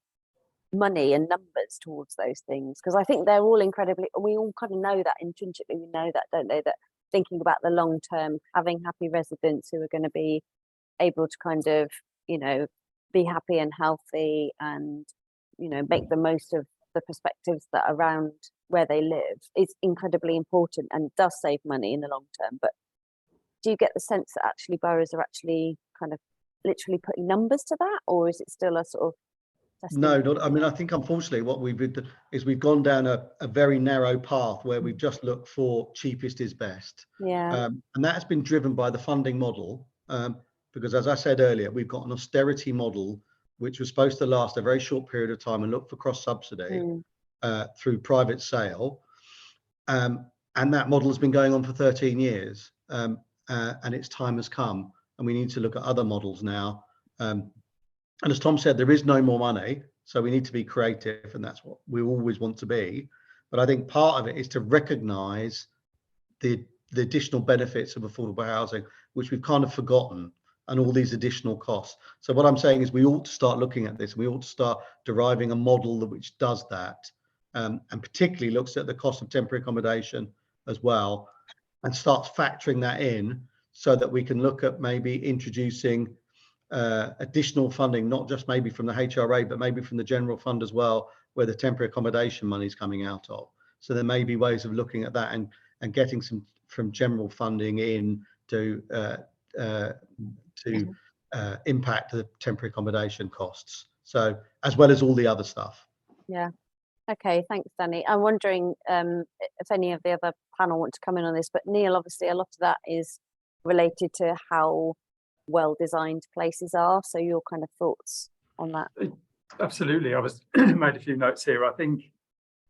money and numbers towards those things? Because I think they're all incredibly, we all kind of know that intrinsically, we know that, don't they, that thinking about the long term, having happy residents who are going to be able to kind of, you know, be happy and healthy and, you know, make the most of the perspectives that are around where they live is incredibly important and does save money in the long term. But do you get the sense that actually boroughs are actually kind of literally putting numbers to that, or is it still a sort of testing? No, not, I mean, I think unfortunately what we've been is we've gone down a very narrow path where we've just looked for cheapest is best. Yeah. And that has been driven by the funding model, because as I said earlier, we've got an austerity model which was supposed to last a very short period of time and look for cross subsidy through private sale. And that model has been going on for 13 years. And its time has come, and we need to look at other models now. And as Tom said, there is no more money, so we need to be creative, and that's what we always want to be. But I think part of it is to recognise the additional benefits of affordable housing, which we've kind of forgotten, and all these additional costs. So what I'm saying is we ought to start looking at this. We ought to start deriving a model which does that, and particularly looks at the cost of temporary accommodation as well, and starts factoring that in so that we can look at maybe introducing additional funding, not just maybe from the HRA, but maybe from the general fund as well, where the temporary accommodation money is coming out of. So there may be ways of looking at that and getting some from general funding in to impact the temporary accommodation costs. So as well as all the other stuff. Yeah. Okay, thanks, Danny. I'm wondering if any of the other panel want to come in on this, but Neil, obviously a lot of that is related to how well designed places are. So your kind of thoughts on that? Absolutely. I was made a few notes here. I think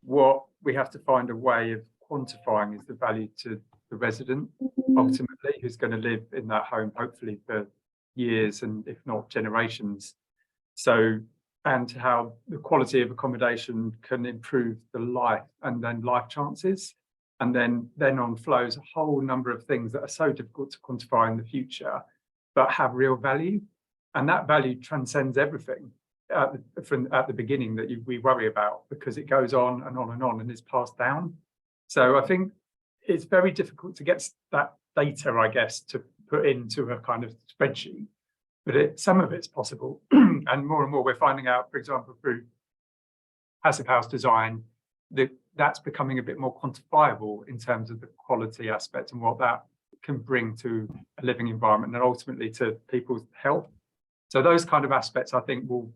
what we have to find a way of quantifying is the value to the resident, ultimately, who's going to live in that home, hopefully for years and if not generations. So, and how the quality of accommodation can improve the life and then life chances. And then on flows a whole number of things that are so difficult to quantify in the future, but have real value. And that value transcends everything from at the beginning that we worry about, because it goes on and on and on and is passed down. So I think it's very difficult to get that data, I guess, to put into a kind of spreadsheet, but some of it's possible. And more we're finding out, for example, through passive house design, that's becoming a bit more quantifiable in terms of the quality aspect and what that can bring to a living environment and ultimately to people's health. So those kind of aspects, I think, will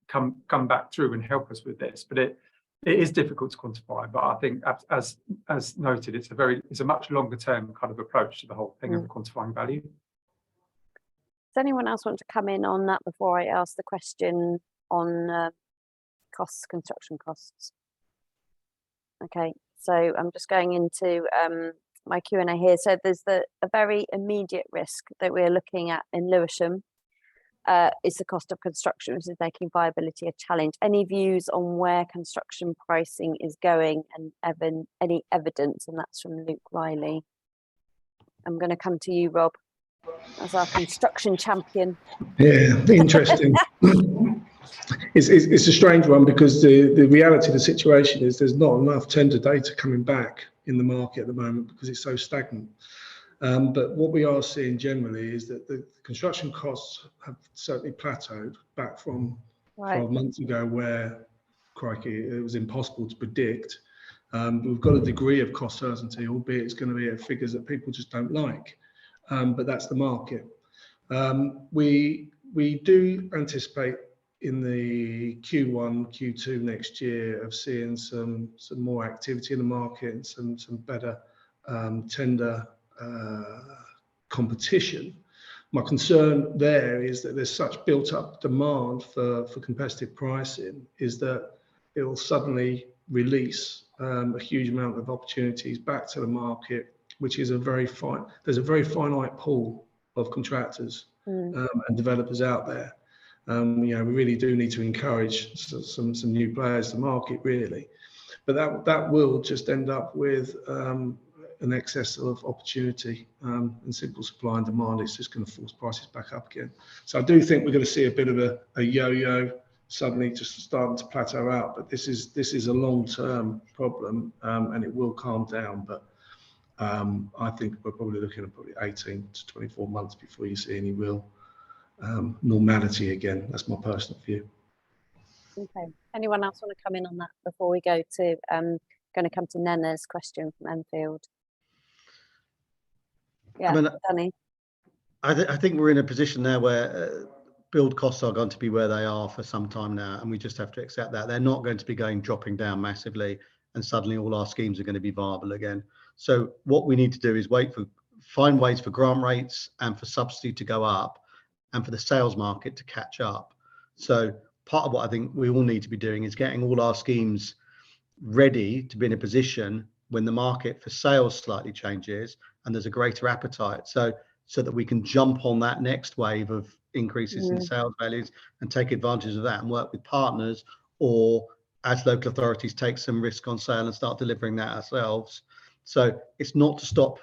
come back through and help us with this. But it is difficult to quantify. But I think, as noted, it's a much longer term kind of approach to the whole thing of quantifying value. Does anyone else want to come in on that before I ask the question on costs, construction costs? Okay, so I'm just going into my Q&A here. So there's a very immediate risk that we're looking at in Lewisham. Is the cost of construction, which is making viability a challenge. Any views on where construction pricing is going and any evidence? And that's from Luke Riley. I'm going to come to you, Rob, as our construction champion. Yeah, interesting. It's a strange one, because the reality of the situation is there's not enough tender data coming back in the market at the moment because it's so stagnant. But what we are seeing generally is that the construction costs have certainly plateaued back from 12 months ago, where, crikey, it was impossible to predict. We've got a degree of cost certainty, albeit it's going to be at figures that people just don't like. But that's the market. We do anticipate in the Q1, Q2 next year of seeing some more activity in the market and some better tender competition. My concern there is that there's such built up demand for competitive pricing, is that it will suddenly release a huge amount of opportunities back to the market, which is there's a very finite pool of contractors and developers out there. We really do need to encourage some new players to market, really, but that will just end up with an excess of opportunity and simple supply and demand. It's just going to force prices back up again. So I do think we're going to see a bit of a yo-yo, suddenly just starting to plateau out. But this is a long-term problem, and it will calm down. But I think we're probably looking at 18 to 24 months before you see any real normality again. That's my personal view. Okay. Anyone else want to come in on that before we go to going to come to Nena's question from Enfield? Yeah, Danny. I think we're in a position now where build costs are going to be where they are for some time now, and we just have to accept that. They're not going to be dropping down massively, and suddenly all our schemes are going to be viable again. So what we need to do is find ways for grant rates and for subsidy to go up, and for the sales market to catch up. So part of what I think we all need to be doing is getting all our schemes ready to be in a position when the market for sales slightly changes and there's a greater appetite, so that we can jump on that next wave of increases in sales values and take advantage of that and work with partners, or as local authorities take some risk on sale and start delivering that ourselves. So it's not to stop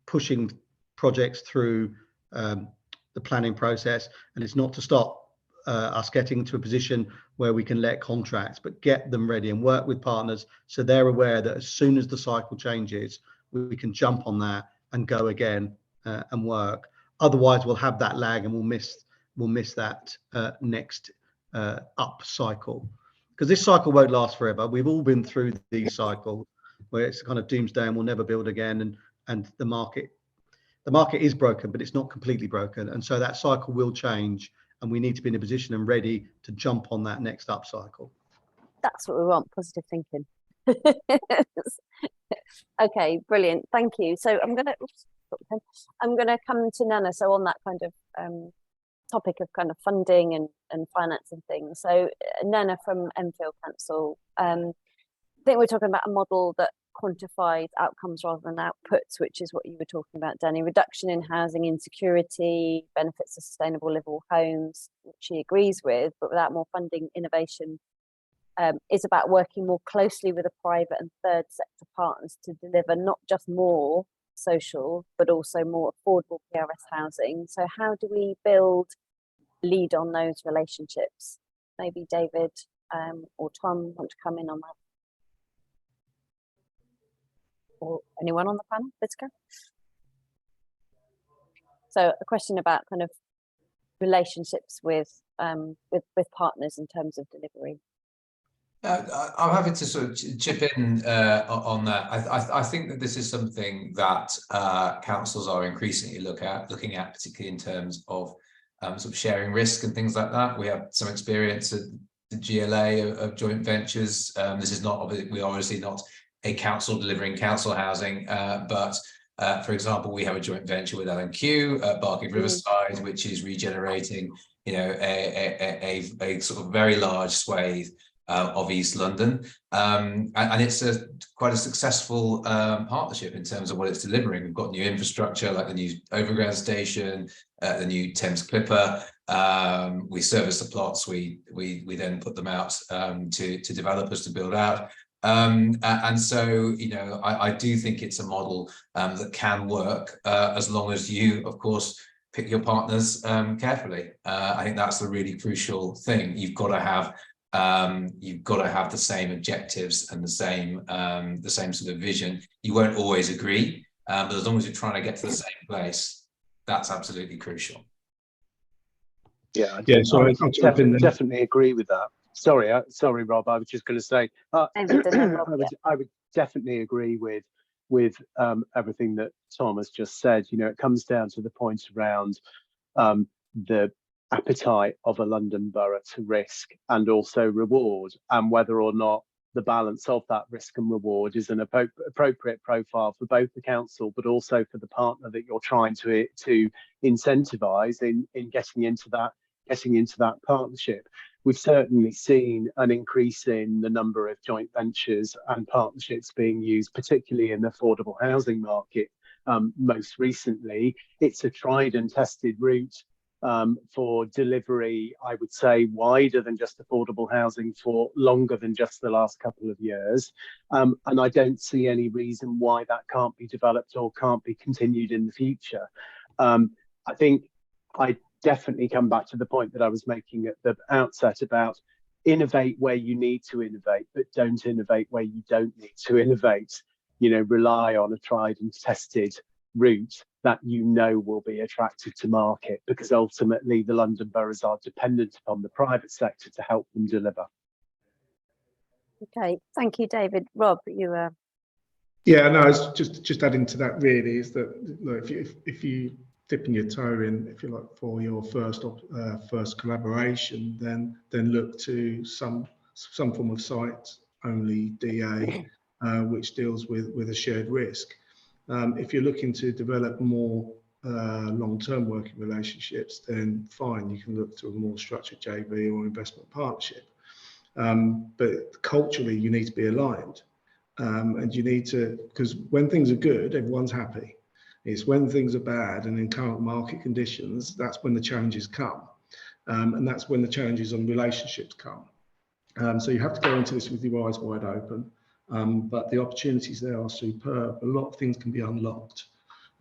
pushing projects through the planning process, and it's not to stop us getting to a position where we can let contracts, but get them ready and work with partners so they're aware that as soon as the cycle changes, we can jump on that and go again and work. Otherwise, we'll have that lag and we'll miss that next up cycle, because this cycle won't last forever. We've all been through these cycles where it's kind of doomsday and we'll never build again, and the market is broken, but it's not completely broken, and so that cycle will change, and we need to be in a position and ready to jump on that next up cycle. That's what we want, positive thinking. Okay, brilliant, thank you. So I'm gonna come to Nana. So on that kind of topic of kind of funding and financing things. So Nana from Enfield Council, I think we're talking about a model that quantified outcomes rather than outputs, which is what you were talking about, Danny. Reduction in housing insecurity, benefits of sustainable livable homes, which she agrees with, but without more funding, innovation is about working more closely with the private and third sector partners to deliver not just more social, but also more affordable PRS housing. So how do we lead on those relationships? Maybe David or Tom want to come in on that? Or anyone on the panel? Let's go. So a question about kind of relationships with partners in terms of delivery. I'm happy to sort of chip in on that. I think that this is something that councils are increasingly looking at, particularly in terms of sort of sharing risk and things like that. We have some experience at the GLA of joint ventures. This is not, we are obviously not a council delivering council housing, but for example, we have a joint venture with L&Q at Barking Riverside, which is regenerating, you know, a sort of very large swathe of East London, and it's quite a successful partnership in terms of what it's delivering. We've got new infrastructure like the new overground station, the new Thames Clipper. We service the plots. We then put them out to developers to build out. And so, you know, I do think it's a model that can work as long as you, of course, pick your partners carefully. I think that's the really crucial thing. You've got to have the same objectives and the same sort of vision. You won't always agree, but as long as you're trying to get to the same place, that's absolutely crucial. Yeah, I definitely agree with that. Sorry, Rob. I was just going to say, I would definitely agree with everything that Tom has just said. You know, it comes down to the point around the appetite of a London borough to risk and also reward, and whether or not the balance of that risk and reward is an appropriate profile for both the council, but also for the partner that you're trying to incentivise in getting into that partnership. We've certainly seen an increase in the number of joint ventures and partnerships being used, particularly in the affordable housing market. Most recently, it's a tried and tested route for delivery, I would say, wider than just affordable housing for longer than just the last couple of years. And I don't see any reason why that can't be developed or can't be continued in the future. I think I definitely come back to the point that I was making at the outset about innovate where you need to innovate, but don't innovate where you don't need to innovate. You know, rely on a tried and tested route that you know will be attractive to market, because ultimately the London boroughs are dependent upon the private sector to help them deliver. Okay, thank you, David. Rob, you Yeah, no, it's just adding to that really is that, look, if you dipping your toe in, if you like, for your first collaboration, then look to some form of site only DA, which deals with a shared risk. If you're looking to develop more long-term working relationships, then fine, you can look to a more structured JV or investment partnership. But culturally, you need to be aligned, and you need to, because when things are good, everyone's happy. It's when things are bad and in current market conditions, that's when the challenges come. And that's when the challenges on relationships come. So you have to go into this with your eyes wide open. But the opportunities there are superb. A lot of things can be unlocked.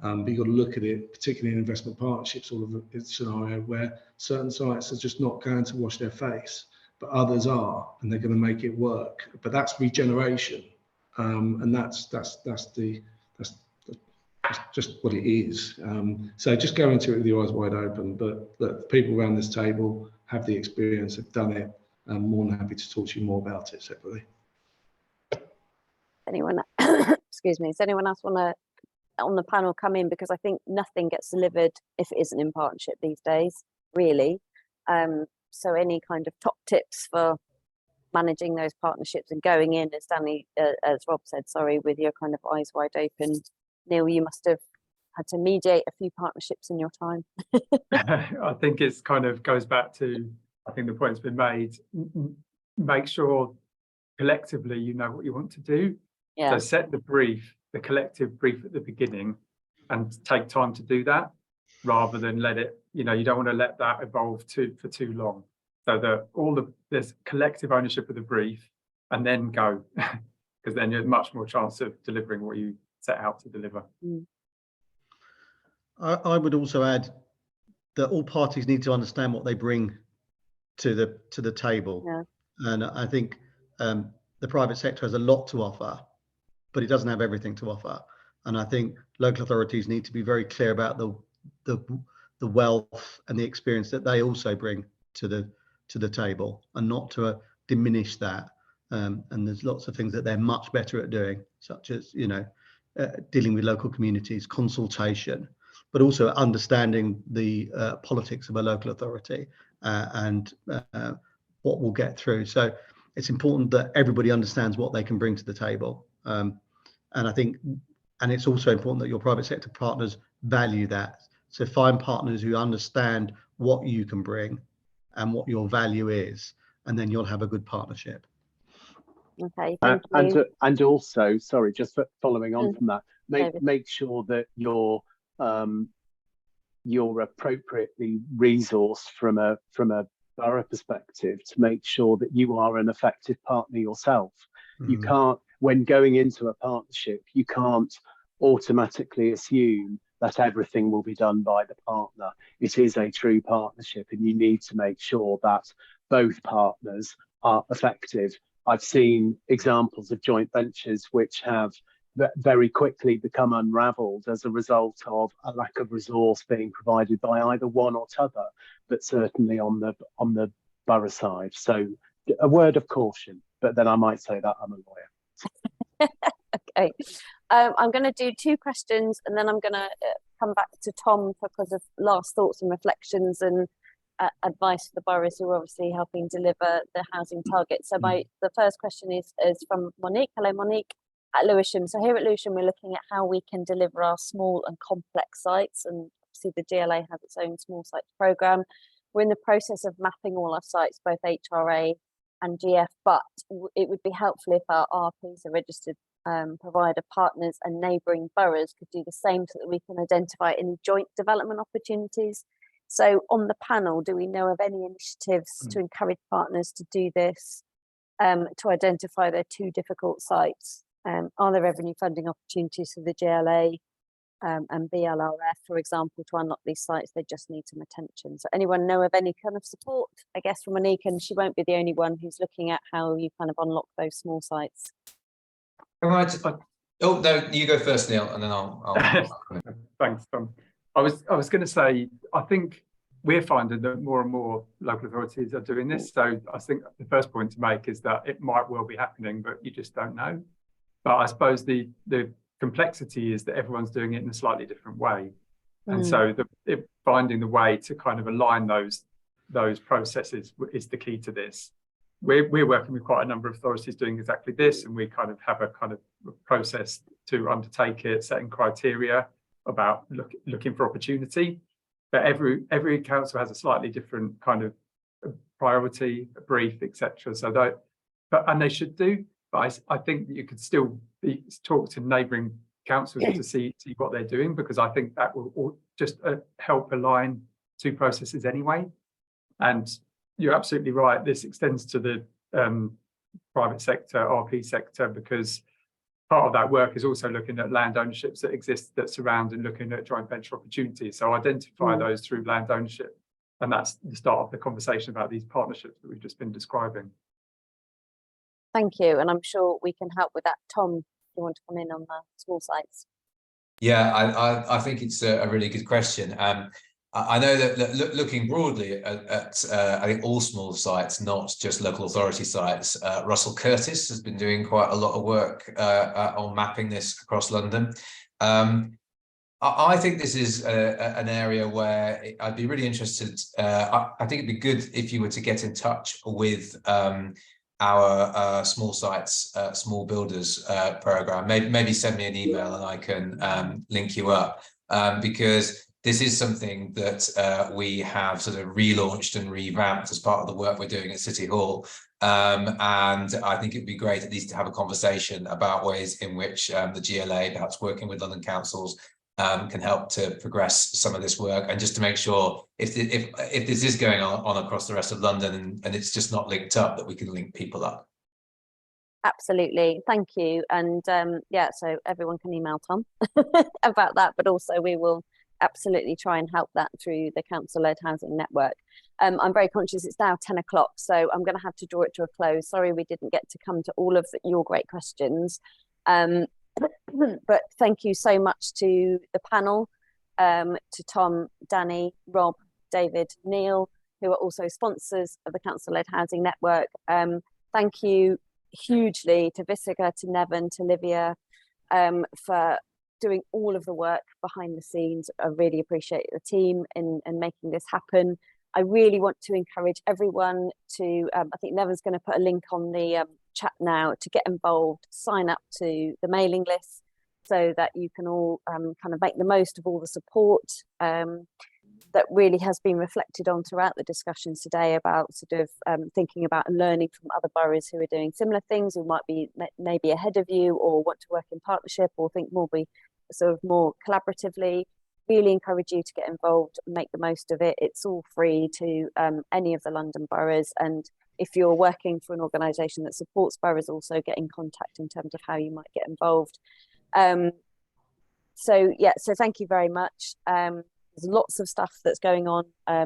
But you've got to look at it, particularly in investment partnerships, or a scenario where certain sites are just not going to wash their face, but others are, and they're going to make it work. But that's regeneration. And that's just what it is. So just go into it with your eyes wide open. But the people around this table have the experience, have done it. I'm more than happy to talk to you more about it separately. anyone excuse me, does anyone else want to on the panel come in, because I think nothing gets delivered if it isn't in partnership these days, really. So any kind of top tips for managing those partnerships and going in, as Rob said, sorry, with your kind of eyes wide open. Neil, you must have had to mediate a few partnerships in your time. I think it's kind of goes back to, I think the point's been made, make sure collectively you know what you want to do. Yeah. So set the brief, the collective brief at the beginning, and take time to do that, rather than let it, you don't want to let that evolve for too long. So that there's collective ownership of the brief, and then go, because then you're much more chance of delivering what you set out to deliver. I would also add that all parties need to understand what they bring to the table. Yeah. And I think the private sector has a lot to offer, but it doesn't have everything to offer. And I think local authorities need to be very clear about the wealth and the experience that they also bring to the table, and not to diminish that. And there's lots of things that they're much better at doing, such as dealing with local communities, consultation, but also understanding the politics of a local authority and what we'll get through. So it's important that everybody understands what they can bring to the table. And I think, and it's also important that your private sector partners value that. So find partners who understand what you can bring and what your value is, and then you'll have a good partnership. Okay, thank you. And also, sorry, just following on from that, make sure that you're appropriately resourced from a borough perspective to make sure that you are an effective partner yourself. You can't, when going into a partnership, you can't automatically assume that everything will be done by the partner. It is a true partnership, and you need to make sure that both partners are effective. I've seen examples of joint ventures which have very quickly become unravelled as a result of a lack of resource being provided by either one or t'other, but certainly on the borough side. So a word of caution, but then I might say that I'm a lawyer. Okay, I'm going to do 2 questions, and then I'm going to come back to Tom for kind of last thoughts and reflections and advice for the boroughs who are obviously helping deliver the housing target. So the first question is from Monique. Hello, Monique, at Lewisham. So here at Lewisham, we're looking at how we can deliver our small and complex sites, and obviously the GLA has its own small sites programme. We're in the process of mapping all our sites, both HRA and GF, but it would be helpful if our RPs, are registered provider partners, and neighbouring boroughs could do the same, so that we can identify any joint development opportunities. So on the panel, do we know of any initiatives to encourage partners to do this, to identify their 2 difficult sites? Are there revenue funding opportunities for the GLA and BLRF, for example, to unlock these sites? They just need some attention. So anyone know of any kind of support, I guess, from Monique? And she won't be the only one who's looking at how you kind of unlock those small sites. Oh no, you go first, Neil, and then I'll... Thanks, Tom. I was going to say, I think we're finding that more and more local authorities are doing this. So I think the first point to make is that it might well be happening, but you just don't know. But I suppose the complexity is that everyone's doing it in a slightly different way. And so finding the way to kind of align those processes is the key to this. We're working with quite a number of authorities doing exactly this, and we kind of have a kind of process to undertake it, setting criteria about looking for opportunity. But every council has a slightly different kind of priority, brief, etc. So and they should do. But I think that you could still talk to neighbouring councils to see what they're doing, because I think that will just help align 2 processes anyway. And you're absolutely right. This extends to the private sector, RP sector, because part of that work is also looking at land ownerships that exist that surround and looking at joint venture opportunities. So identify those through land ownership. And that's the start of the conversation about these partnerships that we've just been describing. Thank you. And I'm sure we can help with that. Tom, if you want to come in on the small sites. Yeah, I think it's a really good question. I know that looking broadly at I think all small sites, not just local authority sites, Russell Curtis has been doing quite a lot of work on mapping this across London. I think this is an area where I'd be really interested. I think it'd be good if you were to get in touch with our small sites, small builders program. Maybe send me an email and I can link you up, because this is something that we have sort of relaunched and revamped as part of the work we're doing at City Hall. And I think it'd be great at least to have a conversation about ways in which the GLA, perhaps working with London councils, can help to progress some of this work, and just to make sure if this is going on across the rest of London and it's just not linked up, that we can link people up. Absolutely, thank you. And yeah, so everyone can email Tom about that, but also we will absolutely try and help that through the council-led housing network. I'm very conscious it's now 10 o'clock, so I'm going to have to draw it to a close. Sorry we didn't get to come to all of your great questions. But thank you so much to the panel, to Tom, Danny, Rob, David, Neil, who are also sponsors of the council-led housing network. Thank you hugely to Visiga, to Nevin, to Livia, for doing all of the work behind the scenes. I really appreciate the team in making this happen. I really want to encourage everyone to, I think Nevin's going to put a link on the chat now, to get involved, sign up to the mailing list so that you can all kind of make the most of all the support that really has been reflected on throughout the discussions today about sort of thinking about and learning from other boroughs who are doing similar things, who might be maybe ahead of you or want to work in partnership or think more collaboratively. Really encourage you to get involved and make the most of it. It's all free to any of the London boroughs, and if you're working for an organisation that supports boroughs, also get in contact in terms of how you might get involved. So yeah, so thank you very much. There's lots of stuff that's going on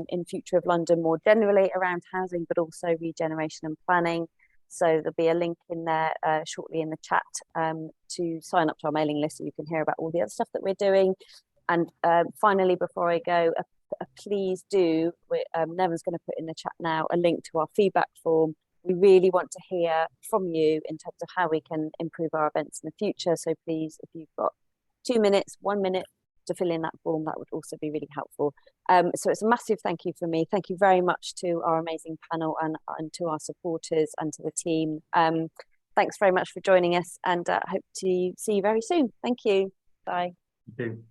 in Future of London more generally around housing, but also regeneration and planning. So there'll be a link in there shortly in the chat to sign up to our mailing list so you can hear about all the other stuff that we're doing. And finally, before I go, please do, Nevin's going to put in the chat now a link to our feedback form. We really want to hear from you in terms of how we can improve our events in the future. So please, if you've got 2 minutes, 1 minute to fill in that form, that would also be really helpful. So it's a massive thank you from me. Thank you very much to our amazing panel and to our supporters and to the team. Thanks very much for joining us, and hope to see you very soon. Thank you. Bye. Thank you.